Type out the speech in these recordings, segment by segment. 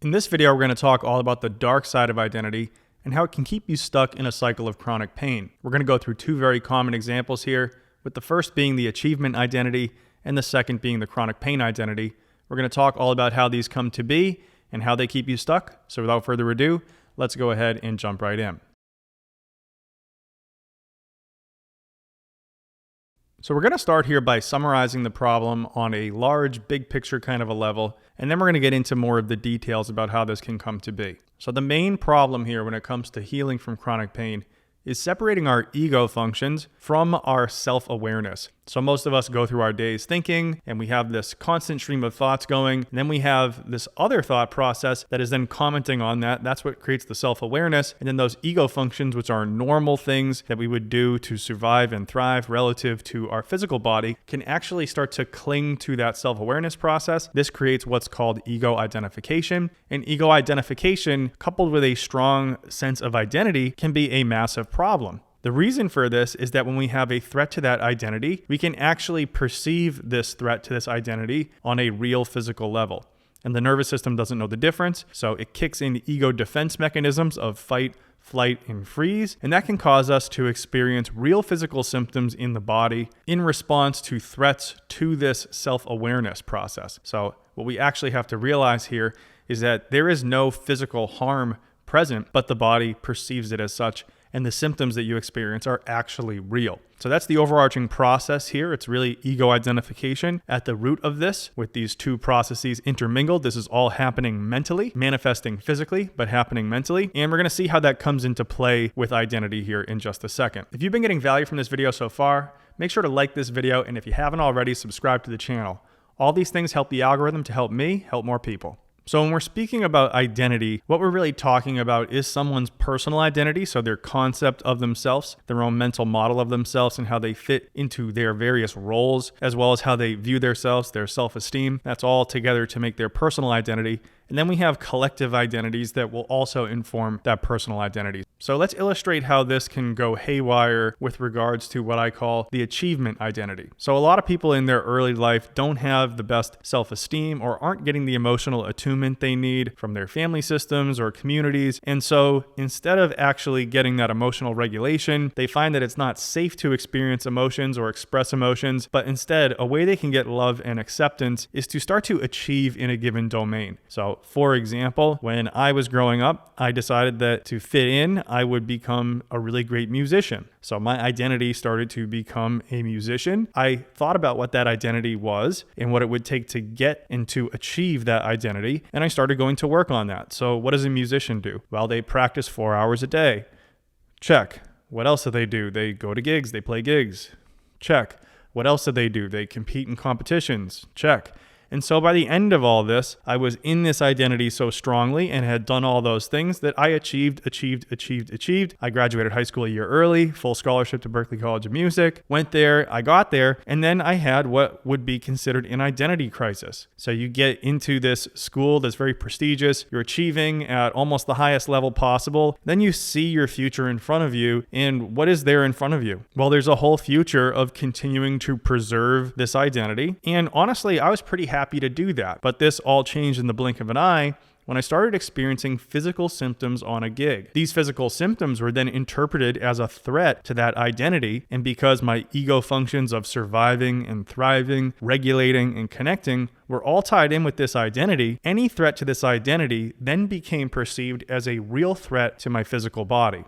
In this video, we're going to talk all about the dark side of identity and how it can keep you stuck in a cycle of chronic pain. We're going to go through two very common examples here, with the first being the achievement identity and the second being the chronic pain identity. We're going to talk all about how these come to be and how they keep you stuck. So without further ado, let's go ahead and jump right in. So we're going to start here by summarizing the problem on a large, big picture kind of a level, and then we're going to get into more of the details about how this can come to be. So the main problem here when it comes to healing from chronic pain is separating our ego functions from our self-awareness. So most of us go through our days thinking, and we have this constant stream of thoughts going, and then we have this other thought process that is then commenting on that. That's what creates the self-awareness. And then those ego functions, which are normal things that we would do to survive and thrive relative to our physical body, can actually start to cling to that self-awareness process. This creates what's called ego identification. And ego identification, coupled with a strong sense of identity, can be a massive problem. The reason for this is that when we have a threat to that identity, we can actually perceive this threat to this identity on a real physical level. And the nervous system doesn't know the difference, so it kicks in ego defense mechanisms of fight, flight, and freeze, and that can cause us to experience real physical symptoms in the body in response to threats to this self-awareness process. So what we actually have to realize here is that there is no physical harm present, but the body perceives it as such, and the symptoms that you experience are actually real. So that's the overarching process here. It's really ego identification at the root of this, with these two processes intermingled. This is all happening mentally, manifesting physically, but happening mentally. And we're going to see how that comes into play with identity here in just a second. If you've been getting value from this video so far, make sure to like this video. And if you haven't already, subscribe to the channel. All these things help the algorithm to help me help more people. So when we're speaking about identity, what we're really talking about is someone's personal identity, so their concept of themselves, their own mental model of themselves, and how they fit into their various roles, as well as how they view themselves, their self-esteem. That's all together to make their personal identity. And then we have collective identities that will also inform that personal identity. So let's illustrate how this can go haywire with regards to what I call the achievement identity. So a lot of people in their early life don't have the best self-esteem or aren't getting the emotional attunement they need from their family systems or communities. And so instead of actually getting that emotional regulation, they find that it's not safe to experience emotions or express emotions, but instead a way they can get love and acceptance is to start to achieve in a given domain. So for example, when I was growing up, I decided that to fit in, I would become a really great musician. So my identity started to become a musician. I thought about what that identity was and what it would take to get and to achieve that identity. And I started going to work on that. So what does a musician do? Well, they practice 4 hours a day. Check. What else do? They go to gigs. They play gigs. Check. What else do? They compete in competitions. Check. And so by the end of all this, I was in this identity so strongly and had done all those things that I achieved. I graduated high school a year early, full scholarship to Berklee College of Music, went there, I got there, and then I had what would be considered an identity crisis. So you get into this school that's very prestigious, you're achieving at almost the highest level possible, then you see your future in front of you, and what is there in front of you? Well, there's a whole future of continuing to preserve this identity, and honestly, I was pretty happy to do that. But this all changed in the blink of an eye when I started experiencing physical symptoms on a gig. These physical symptoms were then interpreted as a threat to that identity, and because my ego functions of surviving and thriving, regulating and connecting were all tied in with this identity, any threat to this identity then became perceived as a real threat to my physical body.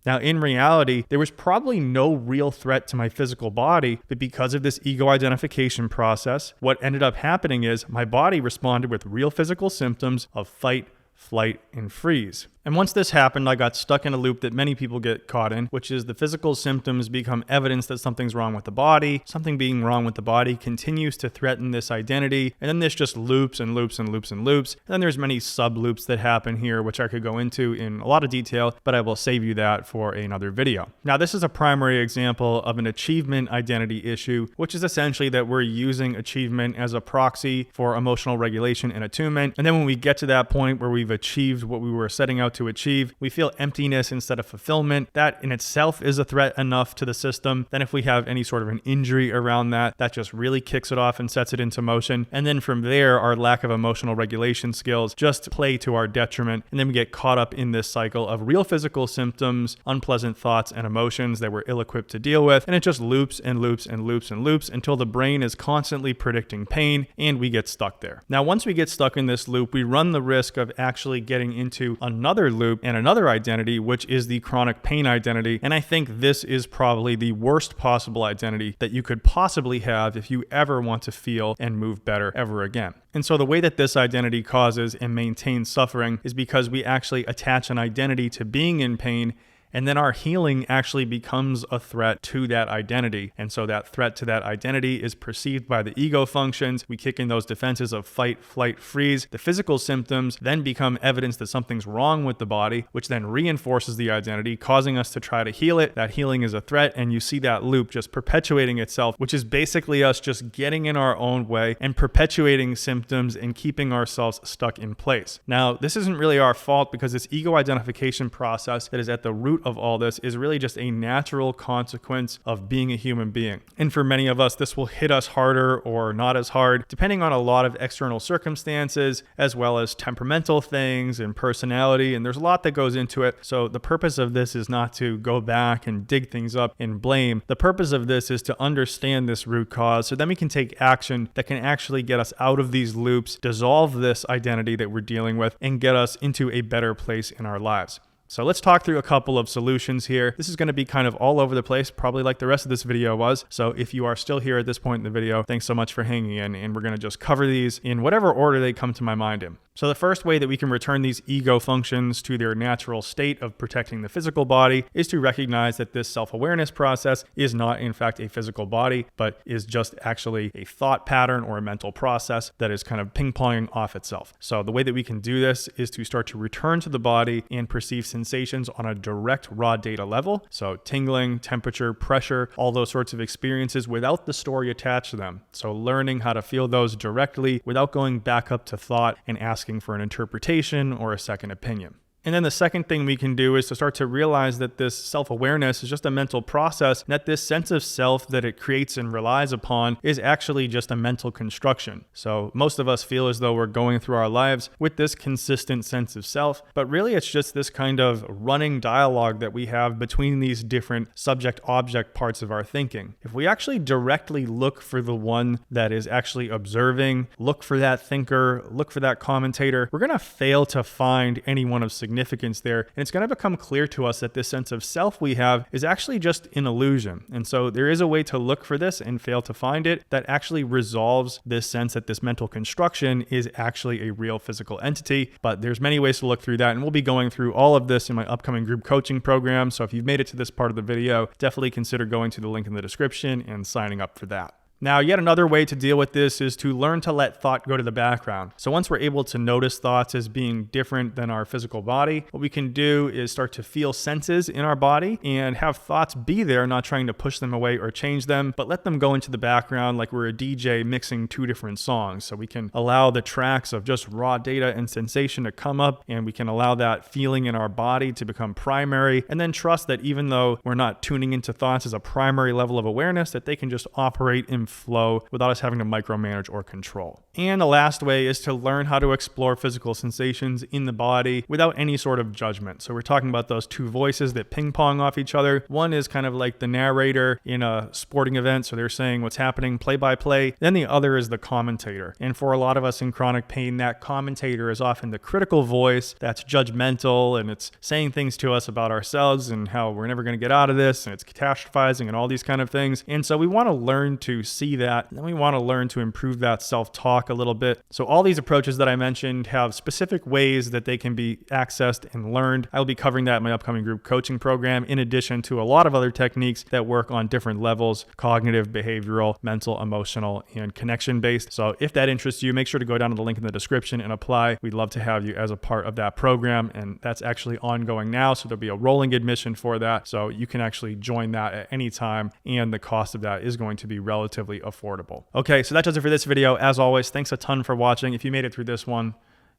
Now, in reality, there was probably no real threat to my physical body, but because of this ego identification process, what ended up happening is my body responded with real physical symptoms of fight, flight, and freeze. And once this happened, I got stuck in a loop that many people get caught in, which is the physical symptoms become evidence that something's wrong with the body. Something being wrong with the body continues to threaten this identity. And then this just loops and loops and loops and loops. And then there's many sub-loops that happen here, which I could go into in a lot of detail, but I will save you that for another video. Now, this is a primary example of an achievement identity issue, which is essentially that we're using achievement as a proxy for emotional regulation and attunement. And then when we get to that point where we've achieved what we were setting out to achieve. We feel emptiness instead of fulfillment. That in itself is a threat enough to the system. Then if we have any sort of an injury around that, that just really kicks it off and sets it into motion. And then from there, our lack of emotional regulation skills just play to our detriment. And then we get caught up in this cycle of real physical symptoms, unpleasant thoughts and emotions that we're ill-equipped to deal with. And it just loops and loops and loops and loops until the brain is constantly predicting pain and we get stuck there. Now, once we get stuck in this loop, we run the risk of actually getting into another loop and another identity, which is the chronic pain identity. And I think this is probably the worst possible identity that you could possibly have if you ever want to feel and move better ever again. And so the way that this identity causes and maintains suffering is because we actually attach an identity to being in pain, and then our healing actually becomes a threat to that identity. And so that threat to that identity is perceived by the ego functions. We kick in those defenses of fight, flight, freeze. The physical symptoms then become evidence that something's wrong with the body, which then reinforces the identity, causing us to try to heal it. That healing is a threat, and you see that loop just perpetuating itself, which is basically us just getting in our own way and perpetuating symptoms and keeping ourselves stuck in place. Now, this isn't really our fault because this ego identification process that is at the root of all this is really just a natural consequence of being a human being. And for many of us, this will hit us harder or not as hard, depending on a lot of external circumstances, as well as temperamental things and personality. And there's a lot that goes into it. So the purpose of this is not to go back and dig things up and blame. The purpose of this is to understand this root cause so then we can take action that can actually get us out of these loops, dissolve this identity that we're dealing with, and get us into a better place in our lives. So let's talk through a couple of solutions here. This is going to be kind of all over the place, probably like the rest of this video was. So if you are still here at this point in the video, thanks so much for hanging in, and we're going to just cover these in whatever order they come to my mind in. So the first way that we can return these ego functions to their natural state of protecting the physical body is to recognize that this self-awareness process is not in fact a physical body, but is just actually a thought pattern or a mental process that is kind of ping-ponging off itself. So the way that we can do this is to start to return to the body and perceive sensations on a direct raw data level. So tingling, temperature, pressure, all those sorts of experiences without the story attached to them. So learning how to feel those directly without going back up to thought and asking for an interpretation or a second opinion. And then the second thing we can do is to start to realize that this self-awareness is just a mental process, and that this sense of self that it creates and relies upon is actually just a mental construction. So most of us feel as though we're going through our lives with this consistent sense of self, but really it's just this kind of running dialogue that we have between these different subject-object parts of our thinking. If we actually directly look for the one that is actually observing, look for that thinker, look for that commentator, we're going to fail to find anyone of significance there. And it's going to become clear to us that this sense of self we have is actually just an illusion. And so there is a way to look for this and fail to find it that actually resolves this sense that this mental construction is actually a real physical entity. But there's many ways to look through that. And we'll be going through all of this in my upcoming group coaching program. So if you've made it to this part of the video, definitely consider going to the link in the description and signing up for that. Now, yet another way to deal with this is to learn to let thought go to the background. So once we're able to notice thoughts as being different than our physical body, what we can do is start to feel senses in our body and have thoughts be there, not trying to push them away or change them, but let them go into the background like we're a DJ mixing two different songs. So we can allow the tracks of just raw data and sensation to come up, and we can allow that feeling in our body to become primary, and then trust that even though we're not tuning into thoughts as a primary level of awareness, that they can just operate in flow without us having to micromanage or control. And the last way is to learn how to explore physical sensations in the body without any sort of judgment. So we're talking about those two voices that ping pong off each other. One is kind of like the narrator in a sporting event, so they're saying what's happening play by play. Then the other is the commentator. And for a lot of us in chronic pain, that commentator is often the critical voice that's judgmental, and it's saying things to us about ourselves and how we're never going to get out of this, and it's catastrophizing and all these kind of things. And so we want to learn to see that, and then we want to learn to improve that self-talk a little bit. So all these approaches that I mentioned have specific ways that they can be accessed and learned. I will be covering that in my upcoming group coaching program, in addition to a lot of other techniques that work on different levels: cognitive, behavioral, mental, emotional, and connection-based. So if that interests you, make sure to go down to the link in the description and apply. We'd love to have you as a part of that program, and that's actually ongoing now, so there'll be a rolling admission for that, so you can actually join that at any time, and the cost of that is going to be relatively affordable. Okay, so that does it for this video. As always, thanks a ton for watching. If you made it through this one,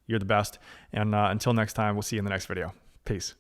you're the best. And until next time, we'll see you in the next video. Peace.